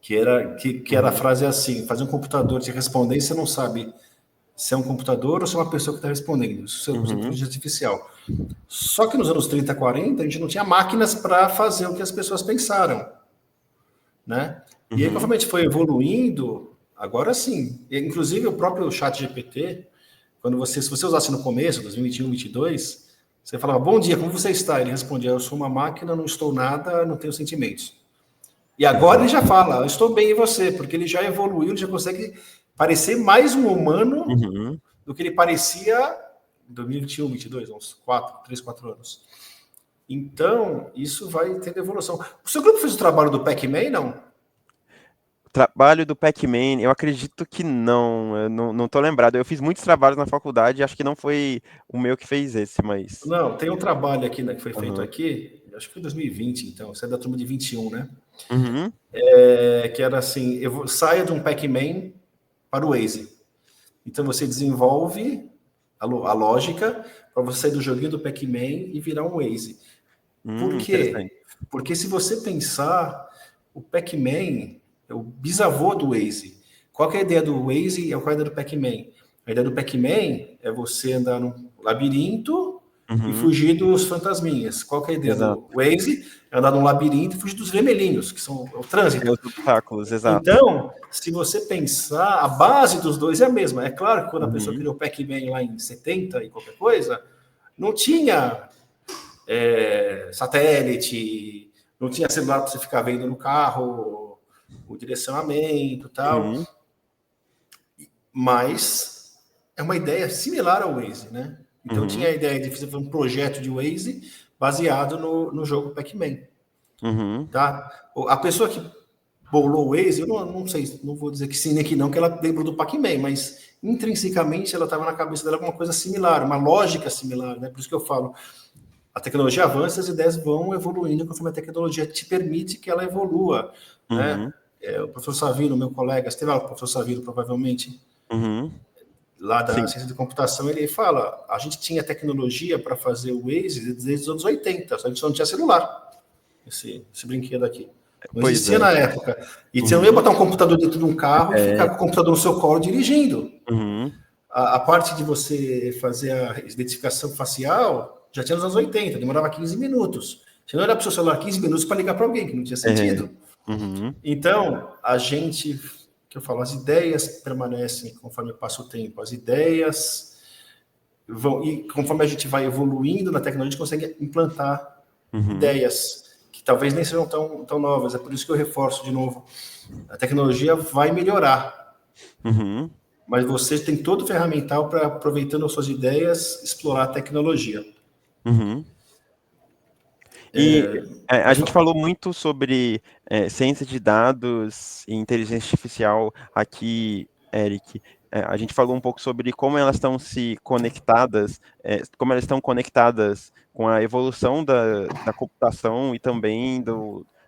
que era a frase assim: fazer um computador te responder e você não sabe se é um computador ou se é uma pessoa que está respondendo. Isso é uma inteligência artificial. Só que nos anos 30, 40, a gente não tinha máquinas para fazer o que as pessoas pensaram, né? E aí, conforme a gente foi evoluindo, agora sim. E, inclusive, o próprio chat GPT, se você usasse no começo, 2021, 2022, você falava, bom dia, como você está? Ele respondia, eu sou uma máquina, não estou nada, não tenho sentimentos. E agora ele já fala, eu estou bem em você, porque ele já evoluiu, ele já consegue parecer mais um humano do que ele parecia em 2021, 2022, uns 3, 4 anos. Então, isso vai tendo evolução. O seu grupo fez o trabalho do Pac-Man, não? Trabalho do Pac-Man, eu acredito que não, eu não tô lembrado. Eu fiz muitos trabalhos na faculdade, acho que não foi o meu que fez esse, mas... Não, tem um trabalho aqui, né, que foi feito aqui, acho que foi em 2020, então, você é da turma de 21, né? Que era assim, saia de um Pac-Man para o Waze. Então você desenvolve a lógica para você sair do joguinho do Pac-Man e virar um Waze. Por quê? Porque se você pensar, o Pac-Man é o bisavô do Waze. Qual que é a ideia do Waze e qual é a ideia do Pac-Man? A ideia do Pac-Man é você andar num labirinto e fugir dos fantasminhas. Qual que é a ideia do Waze? É andar num labirinto e fugir dos vermelhinhos, que são o trânsito. Os obstáculos, exato. Então, se você pensar, a base dos dois é a mesma. É claro que quando a pessoa criou o Pac-Man lá em 70 e qualquer coisa, não tinha satélite, não tinha celular para você ficar vendo no carro, o direcionamento e tal. Mas é uma ideia similar ao Waze, né? Então tinha a ideia de fazer um projeto de Waze baseado no jogo Pac-Man. Tá? A pessoa que bolou o Waze, eu não sei, não vou dizer que sim nem que não, que ela lembrou do Pac-Man, mas intrinsecamente ela estava na cabeça dela alguma coisa similar, uma lógica similar, né? Por isso que eu falo, a tecnologia avança, as ideias vão evoluindo conforme a tecnologia te permite que ela evolua, né? O professor Savino, meu colega, você teve aula com o professor Savino, provavelmente, lá da ciência de computação, ele fala, a gente tinha tecnologia para fazer o Waze desde os anos 80, só a gente não tinha celular, esse brinquedo aqui. Não existia na época. E você não ia botar um computador dentro de um carro e ficar com o computador no seu colo dirigindo. A parte de você fazer a identificação facial já tinha nos anos 80, demorava 15 minutos. Você não era para o seu celular 15 minutos para ligar para alguém, que não tinha sentido. Então, a gente, que eu falo, as ideias permanecem conforme passa o tempo. As ideias vão, e conforme a gente vai evoluindo na tecnologia, a gente consegue implantar ideias que talvez nem sejam tão novas. É por isso que eu reforço de novo. A tecnologia vai melhorar. Mas você tem todo o ferramental para, aproveitando as suas ideias, explorar a tecnologia. E a gente falou muito sobre ciência de dados e inteligência artificial aqui, Eric. A gente falou um pouco sobre como elas estão se conectadas, como elas estão conectadas com a evolução da computação e também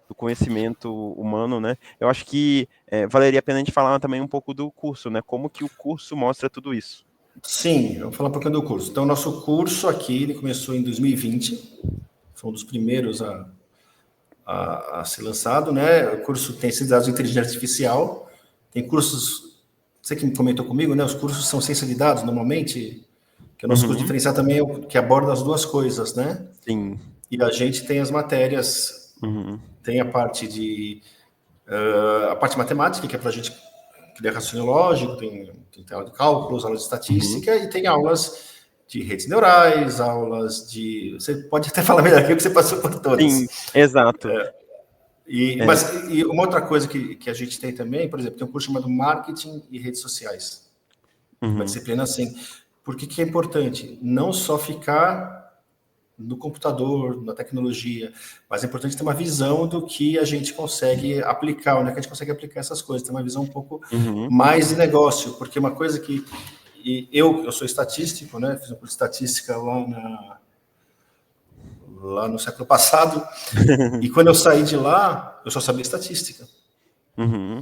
do conhecimento humano, né? Eu acho que valeria a pena a gente falar também um pouco do curso, né? Como que o curso mostra tudo isso. Sim, eu vou falar um pouquinho do curso. Então, nosso curso aqui, ele começou em 2020, foi um dos primeiros a ser lançado, né? O curso tem ciência de inteligência artificial, tem cursos, você que comentou comigo, né? Os cursos são ciência de dados, normalmente, que o nosso curso Uhum, diferencial também é o que aborda as duas coisas, né? sim. E a gente tem as matérias, Uhum, tem a parte matemática, que é para a gente que é raciocínio lógico, tem aula de cálculos, aulas de uhum. estatística e tem aulas de redes neurais, aulas de. Você pode até falar melhor aqui que você passou por Sim, todas. exato. É, E uma outra coisa que a gente tem também, por exemplo, tem um curso chamado Marketing e Redes Sociais. Uma uhum, disciplina assim. Por que é importante? Não só ficar no computador, na tecnologia, mas é importante ter uma visão do que a gente consegue aplicar, onde é que a gente consegue aplicar essas coisas, ter uma visão um pouco uhum, mais de negócio, porque uma coisa que eu sou estatístico, né? Fiz um curso de estatística lá no século passado, e quando eu saí de lá, eu só sabia estatística. uhum,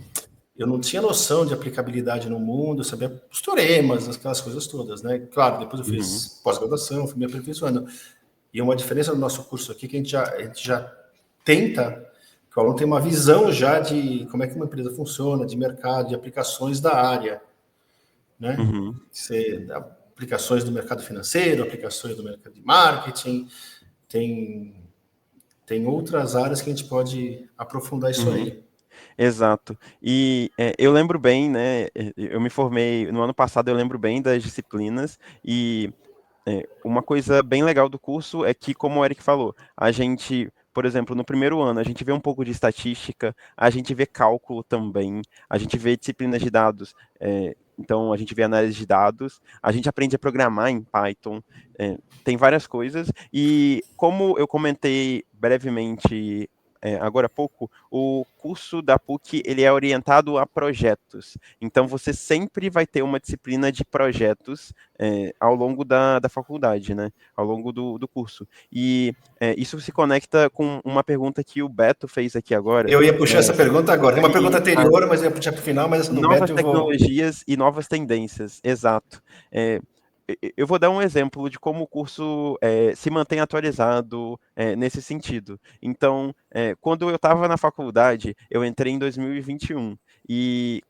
Eu não tinha noção de aplicabilidade no mundo, eu sabia os teoremas, aquelas coisas todas, né? Claro, depois eu uhum, fiz pós-graduação, fui me aperfeiçoando. E uma diferença do nosso curso aqui que a gente já tenta que o aluno tem uma visão já de como é que uma empresa funciona, de mercado, de aplicações da área, né? uhum. Aplicações do mercado financeiro, aplicações do mercado de marketing, tem, tem outras áreas que a gente pode aprofundar isso Uhum. aí. Exato. E eu lembro bem, né? Eu me formei no ano passado, eu lembro bem das disciplinas, e uma coisa bem legal do curso é que, como o Eric falou, a gente, por exemplo, no primeiro ano, a gente vê um pouco de estatística, a gente vê cálculo também, a gente vê disciplinas de dados, então a gente vê análise de dados, a gente aprende a programar em Python, tem várias coisas, e como eu comentei brevemente agora há pouco, o curso da PUC ele é orientado a projetos. Então você sempre vai ter uma disciplina de projetos ao longo da faculdade, né? Ao longo do curso. E isso se conecta com uma pergunta que o Beto fez aqui agora, Eu ia puxar essa pergunta agora. Tem uma pergunta sobre anterior, mas eu ia puxar para o final, mas essa do novas Beto eu vou. tecnologias e novas tendências, exato. É, eu vou dar um exemplo de como o curso se mantém atualizado nesse sentido. Então, quando eu estava na faculdade, eu entrei em 2021 e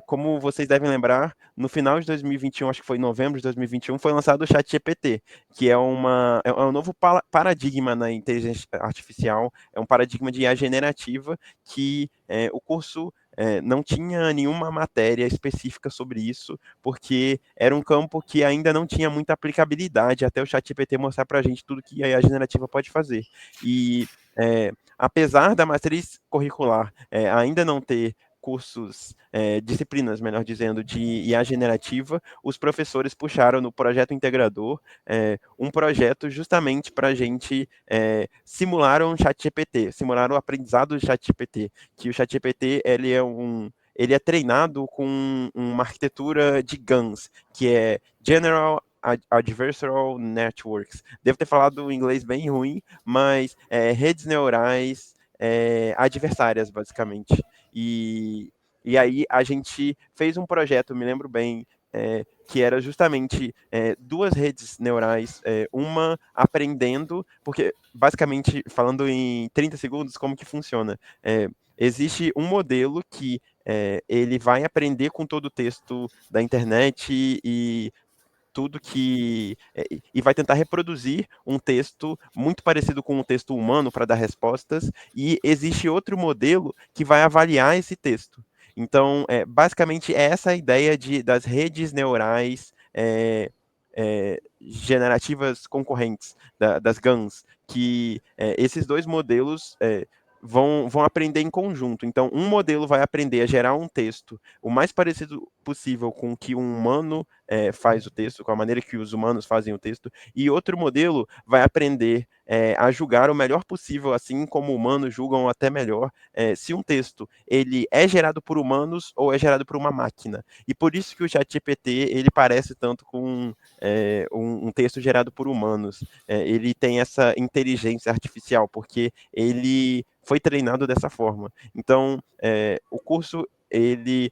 como vocês devem lembrar, no final de 2021, acho que foi em novembro de 2021, foi lançado o ChatGPT, que é um novo paradigma na inteligência artificial, é um paradigma de IA generativa que o curso não tinha nenhuma matéria específica sobre isso, porque era um campo que ainda não tinha muita aplicabilidade até o ChatGPT mostrar para a gente tudo que a IA generativa pode fazer. E apesar da matriz curricular ainda não ter cursos, disciplinas, melhor dizendo, de IA generativa, os professores puxaram no projeto integrador um projeto justamente para a gente simular um ChatGPT, simular o aprendizado do ChatGPT, que o ChatGPT ele é treinado com uma arquitetura de GANs, que é General Adversarial Networks. Devo ter falado um inglês bem ruim, mas redes neurais adversárias, basicamente. E aí a gente fez um projeto, me lembro bem, que era justamente duas redes neurais, uma aprendendo, porque basicamente, falando em 30 segundos, como que funciona? Existe um modelo que ele vai aprender com todo o texto da internet e tudo que. E vai tentar reproduzir um texto muito parecido com um texto humano para dar respostas, e existe outro modelo que vai avaliar esse texto. Então, basicamente, é essa a ideia das redes neurais generativas concorrentes, das GANs, que esses dois modelos vão aprender em conjunto. Então, um modelo vai aprender a gerar um texto o mais parecido possível com o que um humano faz o texto, com a maneira que os humanos fazem o texto, e outro modelo vai aprender a julgar o melhor possível, assim como humanos julgam até melhor, se um texto ele é gerado por humanos ou é gerado por uma máquina. E por isso que o ChatGPT ele parece tanto com um texto gerado por humanos. Ele tem essa inteligência artificial, porque ele foi treinado dessa forma. Então, o curso, ele,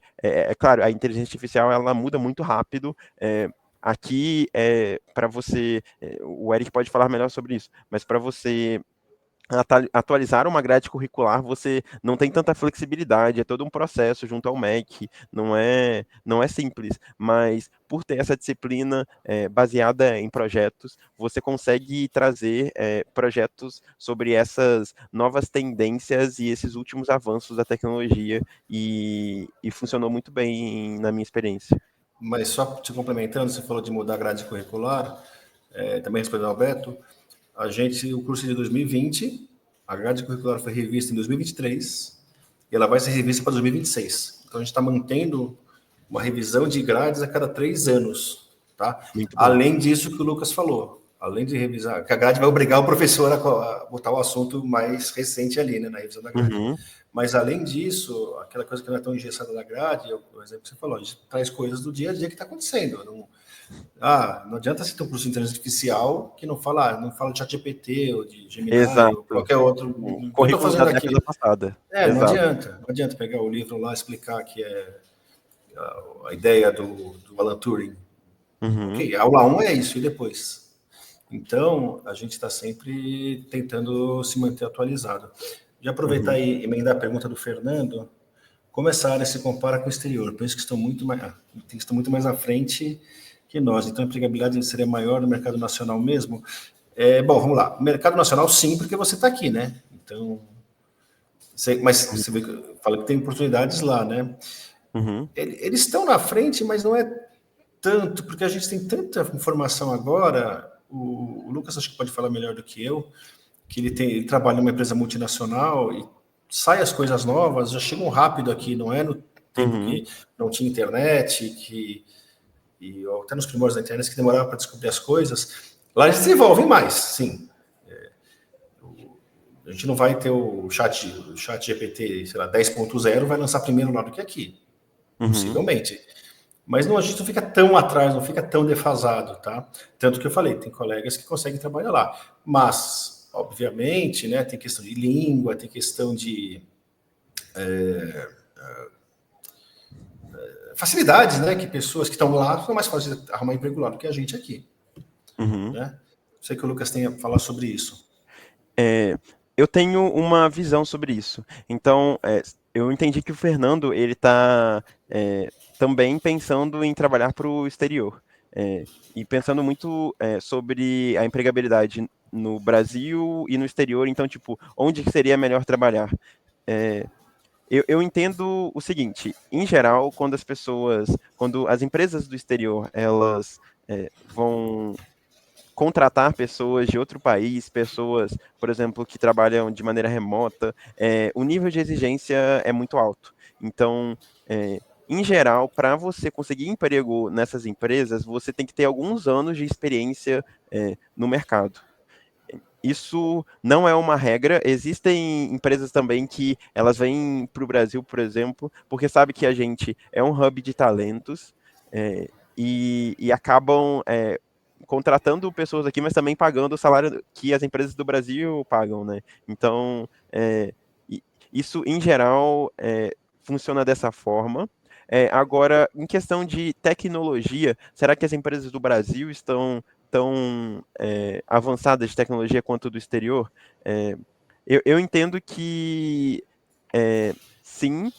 claro, a inteligência artificial, ela muda muito rápido, aqui, para você, o Eric pode falar melhor sobre isso, mas para você atualizar uma grade curricular, você não tem tanta flexibilidade, é todo um processo junto ao MEC, não é simples, mas por ter essa disciplina baseada em projetos, você consegue trazer projetos sobre essas novas tendências e esses últimos avanços da tecnologia, e funcionou muito bem na minha experiência. Mas só te complementando, você falou de mudar a grade curricular, também respondendo ao Beto, o curso de 2020, a grade curricular foi revista em 2023 e ela vai ser revista para 2026. Então a gente está mantendo uma revisão de grades a cada 3 anos, tá? Muito bom. Além disso que o Lucas falou, além de revisar, que a grade vai obrigar o professor a botar o assunto mais recente ali, né, na revisão da grade. Uhum. Mas além disso, aquela coisa que não é tão engessada da grade, o exemplo que você falou, a gente traz coisas do dia a dia que está acontecendo. Não adianta você ter um curso de inteligência artificial que não fala de ChatGPT ou de Gemini ou Exato. qualquer outro. O O que eu estou currículo da fazendo aqui? década passada. Não Exato. adianta. Não adianta pegar o livro lá e explicar que é a ideia do Alan Turing. Uhum. Ok, aula 1 é isso, e depois? Então, a gente está sempre tentando se manter atualizado. De aproveitar e emendar a pergunta do Fernando, como essa área se compara com o exterior? Penso que estão muito mais à frente que nós. Então, a empregabilidade seria maior no mercado nacional mesmo? Bom, vamos lá. Mercado nacional, sim, porque você está aqui, né? Então, mas você vê fala que tem oportunidades lá, né? Uhum. Eles estão na frente, mas não é tanto, porque a gente tem tanta informação agora. O Lucas acho que pode falar melhor do que eu, que ele trabalha numa empresa multinacional e sai as coisas novas, já chegam rápido aqui, não é no tempo Uhum. que não tinha internet, e até nos primórdios da internet que demorava para descobrir as coisas. Lá eles desenvolvem mais, sim. A gente não vai ter o chat GPT, sei lá, 10.0 vai lançar primeiro lá do que aqui, Uhum. possivelmente. Mas não, a gente não fica tão atrás, não fica tão defasado, tá? Tanto que eu falei, tem colegas que conseguem trabalhar lá. Mas, obviamente, né, tem questão de língua, tem questão de facilidades, né? Que pessoas que estão lá são mais fáceis de arrumar emprego lá do que a gente aqui, Uhum. né? Sei que o Lucas tem a falar sobre isso. Eu tenho uma visão sobre isso. Então, eu entendi que o Fernando ele está também pensando em trabalhar para o exterior. E pensando muito sobre a empregabilidade no Brasil e no exterior. Então, tipo, onde que seria melhor trabalhar? É, eu entendo o seguinte, em geral, quando as empresas do exterior, elas vão contratar pessoas de outro país, pessoas, por exemplo, que trabalham de maneira remota, o nível de exigência é muito alto. Então, em geral, para você conseguir emprego nessas empresas, você tem que ter alguns anos de experiência no mercado. Isso não é uma regra. Existem empresas também que elas vêm para o Brasil, por exemplo, porque sabe que a gente é um hub de talentos, e acabam contratando pessoas aqui, mas também pagando o salário que as empresas do Brasil pagam, né? Então, isso em geral funciona dessa forma. Agora, em questão de tecnologia, será que as empresas do Brasil estão tão avançadas de tecnologia quanto do exterior? Eu entendo que sim,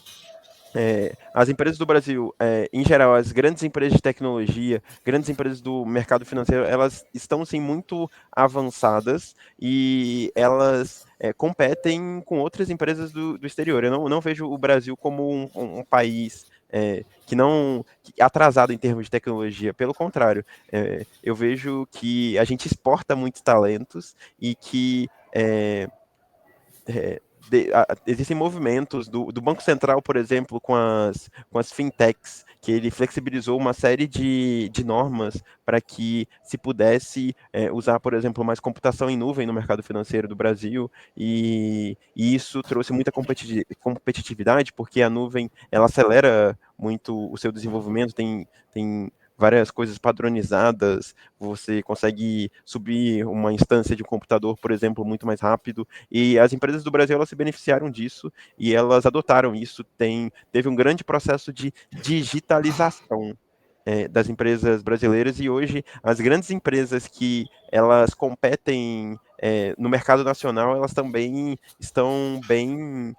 as empresas do Brasil, em geral, as grandes empresas de tecnologia, grandes empresas do mercado financeiro, elas estão sim muito avançadas e elas competem com outras empresas do exterior. Eu não vejo o Brasil como um país atrasado em termos de tecnologia. Pelo contrário, eu vejo que a gente exporta muitos talentos e que existem movimentos do Banco Central, por exemplo, com as fintechs, que ele flexibilizou uma série de normas para que se pudesse usar, por exemplo, mais computação em nuvem no mercado financeiro do Brasil, e isso trouxe muita competitividade, porque a nuvem ela acelera muito o seu desenvolvimento, tem várias coisas padronizadas, você consegue subir uma instância de um computador, por exemplo, muito mais rápido, e as empresas do Brasil elas se beneficiaram disso e elas adotaram isso. Teve um grande processo de digitalização das empresas brasileiras, e hoje as grandes empresas que elas competem no mercado nacional, elas também estão bem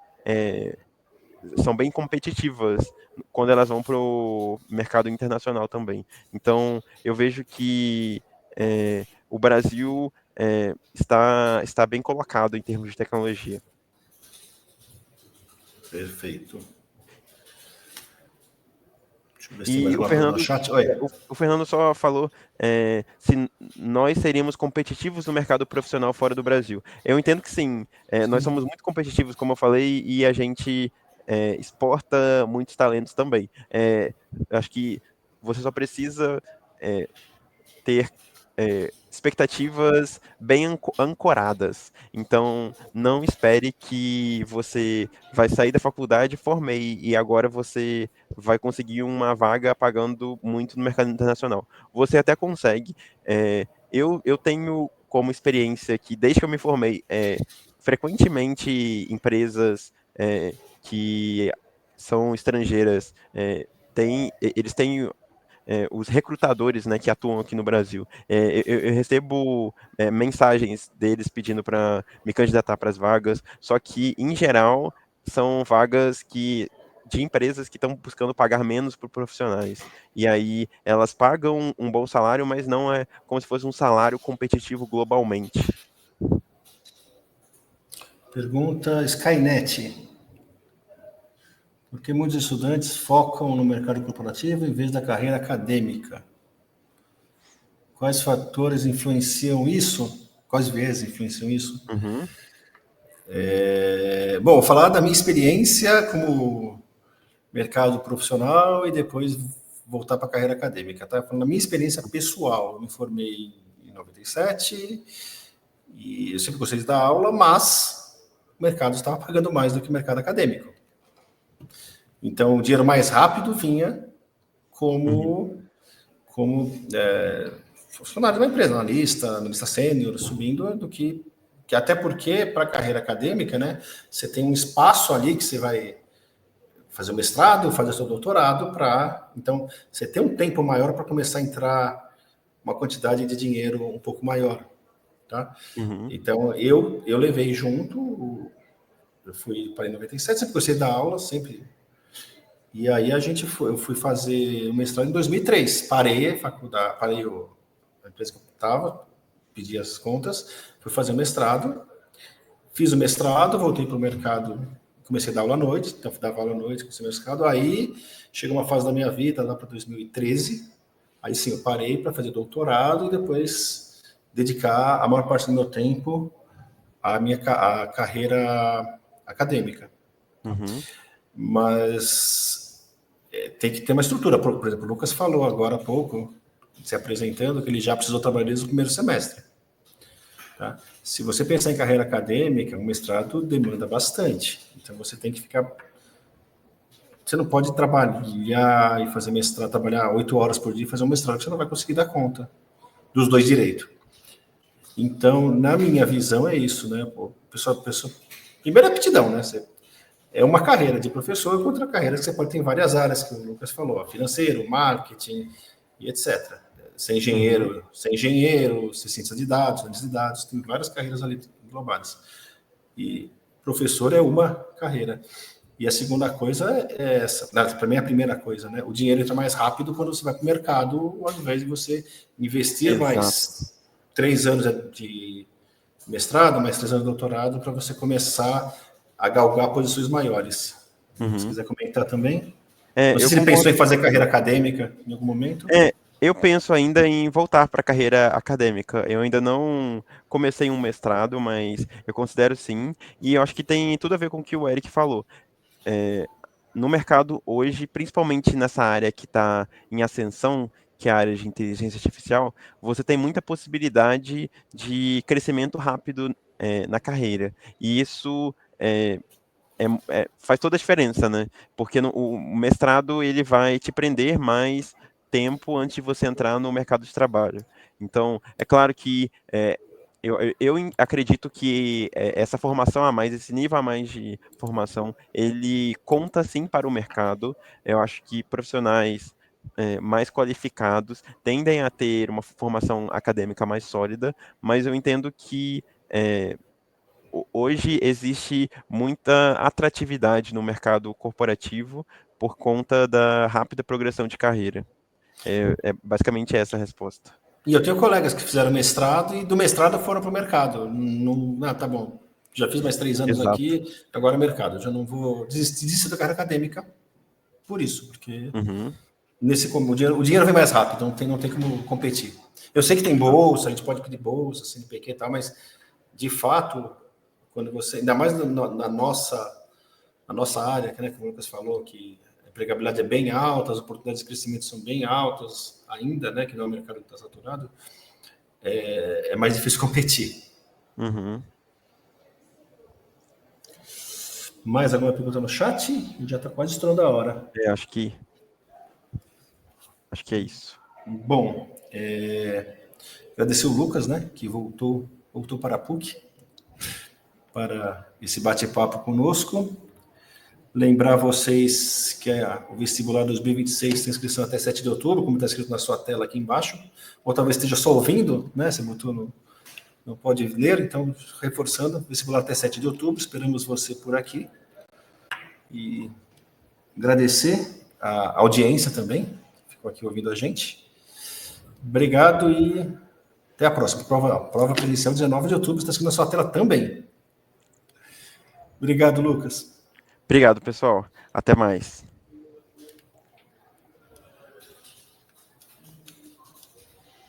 são bem competitivas quando elas vão para o mercado internacional também. Então, eu vejo que o Brasil está bem colocado em termos de tecnologia. Perfeito. Deixa eu ver se tem mais E o alguma pergunta no Fernando, chat. Oi. o Fernando só falou se nós seríamos competitivos no mercado profissional fora do Brasil. Eu entendo que sim, nós somos muito competitivos, como eu falei, e a gente exporta muitos talentos também. Acho que você só precisa ter expectativas bem ancoradas. Então, não espere que você vai sair da faculdade, formei, e agora você vai conseguir uma vaga pagando muito no mercado internacional. Você até consegue. Eu tenho como experiência que, desde que eu me formei, frequentemente empresas que são estrangeiras eles têm os recrutadores, né, que atuam aqui no Brasil. Eu recebo mensagens deles pedindo para me candidatar para as vagas, só que, em geral, são vagas de empresas que estão buscando pagar menos por profissionais. E aí elas pagam um bom salário, mas não é como se fosse um salário competitivo globalmente. Pergunta Skynet. Por que muitos estudantes focam no mercado corporativo em vez da carreira acadêmica? Quais fatores influenciam isso? Quais viés influenciam isso? Uhum, Bom, vou falar da minha experiência como mercado profissional e depois voltar para a carreira acadêmica. Tá? Falando da minha experiência pessoal, eu me formei em 97 e eu sempre gostei de dar aula, mas o mercado estava pagando mais do que o mercado acadêmico. Então, o dinheiro mais rápido vinha uhum, como funcionário de uma empresa, analista sênior, subindo, do que até porque para a carreira acadêmica, né, você tem um espaço ali que você vai fazer o mestrado, fazer o seu doutorado, então você tem um tempo maior para começar a entrar uma quantidade de dinheiro um pouco maior, tá? uhum, Então eu levei junto, eu fui para em 97, sempre gostei da aula, sempre. E aí eu fui fazer o mestrado em 2003. Parei a faculdade, a empresa que eu estava, pedi as contas, fui fazer o mestrado, fiz o mestrado, voltei para o mercado, comecei a dar aula à noite, então dava aula à noite, comecei o mestrado, aí chegou uma fase da minha vida, lá para 2013, aí sim eu parei para fazer doutorado e depois dedicar a maior parte do meu tempo à carreira acadêmica. uhum. Mas tem que ter uma estrutura. Por exemplo, o Lucas falou agora há pouco, se apresentando, que ele já precisou trabalhar desde o primeiro semestre. Tá? Se você pensar em carreira acadêmica, o mestrado demanda bastante. Então você tem que ficar. Você não pode trabalhar e fazer mestrado, trabalhar 8 horas por dia e fazer um mestrado, que você não vai conseguir dar conta dos dois direitos. Então, na minha visão, é isso, né? Primeiro, aptidão, né? É uma carreira de professor com outra carreira que você pode ter em várias áreas, que o Lucas falou, financeiro, marketing e etc. Uhum. Ser engenheiro, ser cientista de dados, analista de dados, tem várias carreiras ali englobadas. E professor é uma carreira. E a segunda coisa é essa, para mim é a primeira coisa, né? O dinheiro entra mais rápido quando você vai para o mercado, ao invés de você investir Exato. mais 3 anos de mestrado, mais 3 anos de doutorado, para você começar a galgar posições maiores. Se Uhum. quiser comentar também. Não sei Eu se ele pensou concordo. em fazer carreira acadêmica em algum momento. Eu penso ainda em voltar para a carreira acadêmica. Eu ainda não comecei um mestrado, mas eu considero sim. E eu acho que tem tudo a ver com o que o Eric falou. no mercado hoje, principalmente nessa área que está em ascensão, que é a área de inteligência artificial, você tem muita possibilidade de crescimento rápido na carreira. E isso faz toda a diferença, né? Porque o mestrado ele vai te prender mais tempo antes de você entrar no mercado de trabalho. Então, é claro que acredito que essa formação a mais, esse nível a mais de formação, ele conta sim para o mercado. Eu acho que profissionais mais qualificados tendem a ter uma formação acadêmica mais sólida, mas eu entendo que hoje existe muita atratividade no mercado corporativo por conta da rápida progressão de carreira. É basicamente essa a resposta. E eu tenho colegas que fizeram mestrado e do mestrado foram para o mercado. Não, tá bom, já fiz mais 3 anos Exato. aqui, agora é mercado. Eu já não vou desistir da carreira acadêmica por isso, porque Uhum. o dinheiro vem mais rápido, não tem como competir. Eu sei que tem bolsa, a gente pode pedir bolsa, CNPq e tal, mas de fato, quando você, ainda mais na nossa área, né, que o Lucas falou, que a empregabilidade é bem alta, as oportunidades de crescimento são bem altas ainda, né, que não é um mercado que está saturado, é mais difícil competir. Uhum. Mais alguma pergunta no chat? Já está quase estourando a hora. Acho que é isso. Bom, agradecer o Lucas, né, que voltou para a PUC, para esse bate-papo conosco. Lembrar vocês que o vestibular 2026 tem inscrição até 7 de outubro, como está escrito na sua tela aqui embaixo, ou talvez esteja só ouvindo, né, você botou não pode ler, então, reforçando, vestibular até 7 de outubro, esperamos você por aqui. E agradecer a audiência também, que ficou aqui ouvindo a gente. Obrigado e até a próxima. Prova presencial 19 de outubro, está escrito na sua tela também. Obrigado, Lucas. Obrigado, pessoal. Até mais.